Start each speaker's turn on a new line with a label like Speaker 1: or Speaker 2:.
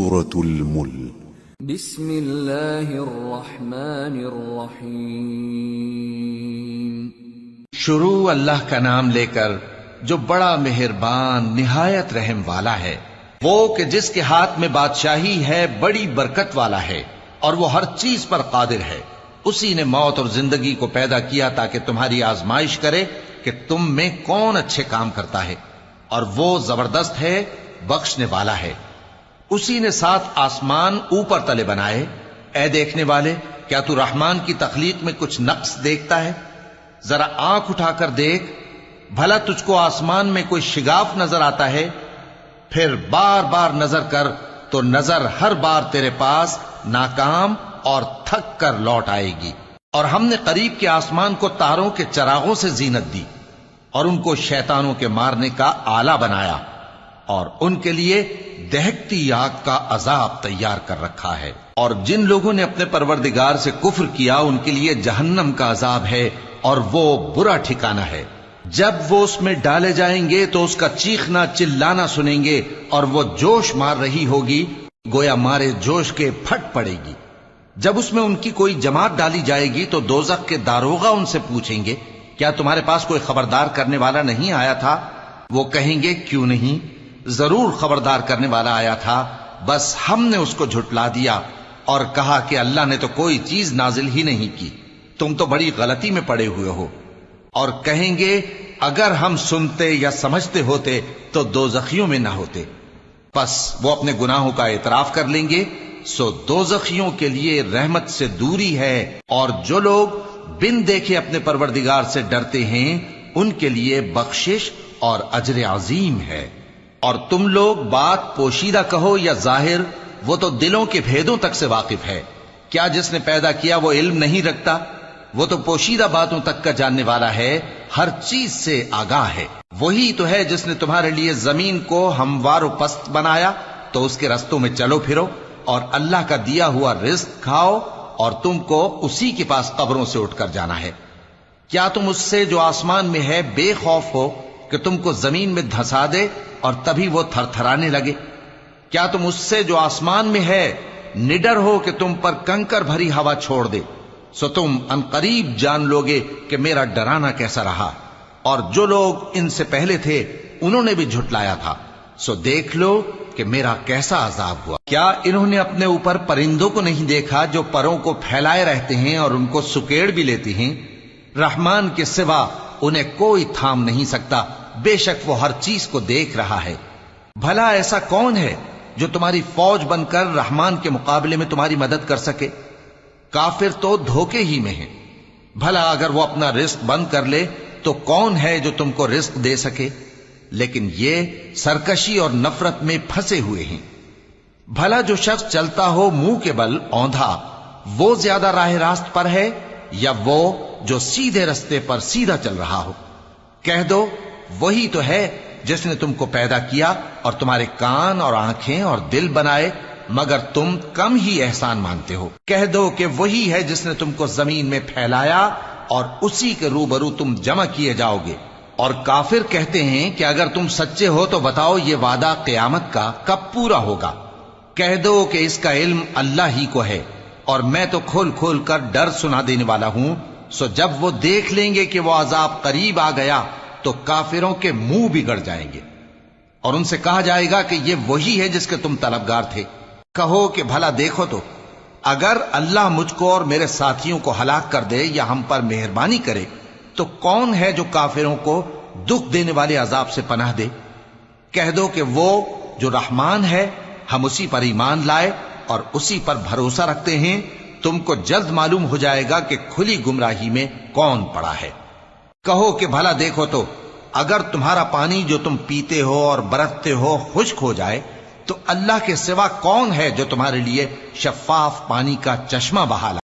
Speaker 1: سورة الملك
Speaker 2: بسم اللہ الرحمن الرحیم
Speaker 3: شروع اللہ کا نام لے کر جو بڑا مہربان نہایت رحم والا ہے، وہ کہ جس کے ہاتھ میں بادشاہی ہے، بڑی برکت والا ہے اور وہ ہر چیز پر قادر ہے۔ اسی نے موت اور زندگی کو پیدا کیا تاکہ تمہاری آزمائش کرے کہ تم میں کون اچھے کام کرتا ہے، اور وہ زبردست ہے، بخشنے والا ہے۔ اسی نے 7 آسمان اوپر تلے بنائے۔ اے دیکھنے والے، کیا تو رحمان کی تخلیق میں کچھ نقص دیکھتا ہے؟ ذرا آنکھ اٹھا کر دیکھ، بھلا تجھ کو آسمان میں کوئی شگاف نظر آتا ہے؟ پھر بار بار نظر کر تو نظر ہر بار تیرے پاس ناکام اور تھک کر لوٹ آئے گی۔ اور ہم نے قریب کے آسمان کو تاروں کے چراغوں سے زینت دی اور ان کو شیطانوں کے مارنے کا آلہ بنایا، اور ان کے لیے دہکتی آگ کا عذاب تیار کر رکھا ہے۔ اور جن لوگوں نے اپنے پروردگار سے کفر کیا ان کے لیے جہنم کا عذاب ہے، اور وہ برا ٹھکانہ ہے۔ جب وہ اس میں ڈالے جائیں گے تو اس کا چیخنا چلانا سنیں گے، اور وہ جوش مار رہی ہوگی، گویا مارے جوش کے پھٹ پڑے گی۔ جب اس میں ان کی کوئی جماعت ڈالی جائے گی تو دوزخ کے داروغہ ان سے پوچھیں گے، کیا تمہارے پاس کوئی خبردار کرنے والا نہیں آیا تھا؟ وہ کہیں گے، کیوں نہیں، ضرور خبردار کرنے والا آیا تھا، بس ہم نے اس کو جھٹلا دیا اور کہا کہ اللہ نے تو کوئی چیز نازل ہی نہیں کی، تم تو بڑی غلطی میں پڑے ہوئے ہو۔ اور کہیں گے، اگر ہم سنتے یا سمجھتے ہوتے تو دوزخیوں میں نہ ہوتے۔ پس وہ اپنے گناہوں کا اعتراف کر لیں گے، سو دوزخیوں کے لیے رحمت سے دوری ہے، اور جو لوگ بن دیکھے اپنے پروردگار سے ڈرتے ہیں ان کے لیے بخشش اور اجر عظیم ہے۔ اور تم لوگ بات پوشیدہ کہو یا ظاہر، وہ تو دلوں کے بھیدوں تک سے واقف ہے۔ کیا جس نے پیدا کیا وہ علم نہیں رکھتا؟ وہ تو پوشیدہ باتوں تک کا جاننے والا ہے، ہر چیز سے آگاہ ہے۔ وہی تو ہے جس نے تمہارے لیے زمین کو ہموار و پست بنایا، تو اس کے رستوں میں چلو پھرو اور اللہ کا دیا ہوا رزق کھاؤ، اور تم کو اسی کے پاس قبروں سے اٹھ کر جانا ہے۔ کیا تم اس سے جو آسمان میں ہے بے خوف ہو کہ تم کو زمین میں دھسا دے اور تبھی وہ تھر تھرانے لگے؟ کیا تم اس سے جو آسمان میں ہے نڈر ہو کہ تم پر کنکر بھری ہوا چھوڑ دے؟ سو تم ان قریب جان لوگے کہ میرا ڈرانا کیسا رہا، اور جو لوگ ان سے پہلے تھے انہوں نے بھی جھٹلایا تھا، سو دیکھ لو کہ میرا کیسا عذاب ہوا۔ کیا انہوں نے اپنے اوپر پرندوں کو نہیں دیکھا جو پروں کو پھیلائے رہتے ہیں اور ان کو سکیڑ بھی لیتے ہیں؟ رحمان کے سوا انہیں کوئی تھام نہیں سکتا، بے شک وہ ہر چیز کو دیکھ رہا ہے۔ بھلا ایسا کون ہے جو تمہاری فوج بن کر رحمان کے مقابلے میں تمہاری مدد کر سکے؟ کافر تو دھوکے ہی میں ہیں۔ بھلا اگر وہ اپنا رزق بند کر لے تو کون ہے جو تم کو رزق دے سکے؟ لیکن یہ سرکشی اور نفرت میں پھنسے ہوئے ہیں۔ بھلا جو شخص چلتا ہو منہ کے بل اوندھا، وہ زیادہ راہ راست پر ہے یا وہ جو سیدھے رستے پر سیدھا چل رہا ہو؟ کہہ دو، وہی تو ہے جس نے تم کو پیدا کیا اور تمہارے کان اور آنکھیں اور دل بنائے، مگر تم کم ہی احسان مانتے ہو۔ کہہ دو کہ وہی ہے جس نے تم کو زمین میں پھیلایا اور اسی کے روبرو تم جمع کیے جاؤ گے۔ اور کافر کہتے ہیں کہ اگر تم سچے ہو تو بتاؤ یہ وعدہ قیامت کا کب پورا ہوگا؟ کہہ دو کہ اس کا علم اللہ ہی کو ہے، اور میں تو کھول کھول کر ڈر سنا دینے والا ہوں۔ سو جب وہ دیکھ لیں گے کہ وہ عذاب قریب آ گیا تو کافروں کے منہ بگڑ جائیں گے، اور ان سے کہا جائے گا کہ یہ وہی ہے جس کے تم طلبگار تھے۔ کہو کہ بھلا دیکھو تو، اگر اللہ مجھ کو اور میرے ساتھیوں کو ہلاک کر دے یا ہم پر مہربانی کرے تو کون ہے جو کافروں کو دکھ دینے والے عذاب سے پناہ دے؟ کہہ دو کہ وہ جو رحمان ہے، ہم اسی پر ایمان لائے اور اسی پر بھروسہ رکھتے ہیں، تم کو جلد معلوم ہو جائے گا کہ کھلی گمراہی میں کون پڑا ہے۔ کہو کہ بھلا دیکھو تو، اگر تمہارا پانی جو تم پیتے ہو اور برتتے ہو خشک ہو جائے تو اللہ کے سوا کون ہے جو تمہارے لیے شفاف پانی کا چشمہ بہا لائے؟